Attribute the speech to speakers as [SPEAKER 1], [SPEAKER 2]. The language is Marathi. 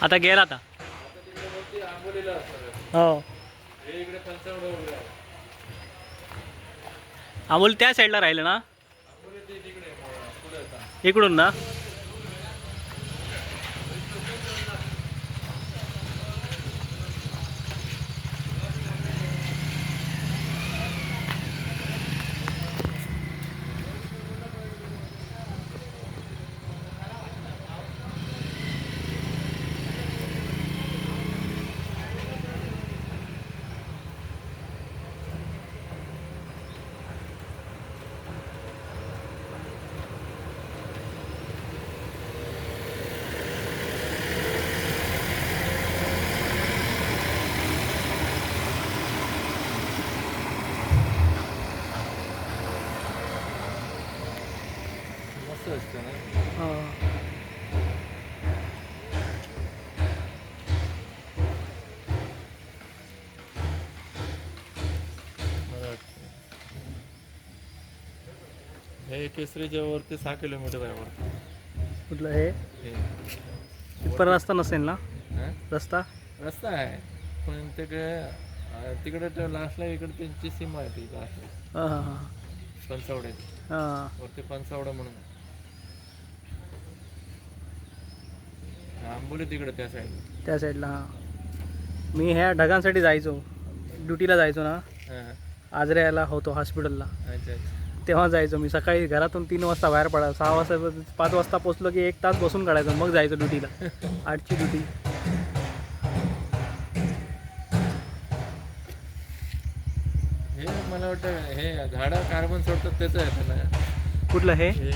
[SPEAKER 1] आता गेला आता.
[SPEAKER 2] आता तिकडे वरती आंबोलीला असणार.
[SPEAKER 1] हो
[SPEAKER 2] हे इकडे पंचावड वगैरे आहे.
[SPEAKER 1] अमोल त्या साईडला राहिलं ना
[SPEAKER 2] आंबोली ते तिकडे पुढे आता.
[SPEAKER 1] इकडून ना.
[SPEAKER 2] मस्त असतं ना.
[SPEAKER 1] हो.
[SPEAKER 2] मला वाटतं. हे केसरीच्या वरती 6 किलोमीटर आहे वरती.
[SPEAKER 1] कुठलं हे
[SPEAKER 2] हे
[SPEAKER 1] तिथपर्यंत रस्ता नसेल ना.
[SPEAKER 2] हां?
[SPEAKER 1] रस्ता
[SPEAKER 2] रस्ता आहे पण तिकडे त्या लास्टला इकडे त्यांची सीमा आहे ती लास्टला
[SPEAKER 1] हां हां हां
[SPEAKER 2] पंचावडे
[SPEAKER 1] हां.
[SPEAKER 2] वरती पंचावडा म्हणून आंबोली तिकडे त्या साईडला.
[SPEAKER 1] त्या साईडला हां. मी ह्या ढगांसाठी जायचो, ड्युटीला जायचो ना.
[SPEAKER 2] हां
[SPEAKER 1] आजऱ्याला होतो हॉस्पिटलला,
[SPEAKER 2] अच्छा अच्छा.
[SPEAKER 1] तेव्हा जायचो मी. सकाळी घरातून 3 वाजता बाहेर पडायचो, 6 वाजता 5 वाजता पोचलो की 1 तास बसून काढायचो, मग जायचो ड्युटीला. 8ची ड्युटी.
[SPEAKER 2] हे मला वाटतं हे झाडं कार्बन सोडतात त्याचं आहे ना.
[SPEAKER 1] कुठलं हे
[SPEAKER 2] हे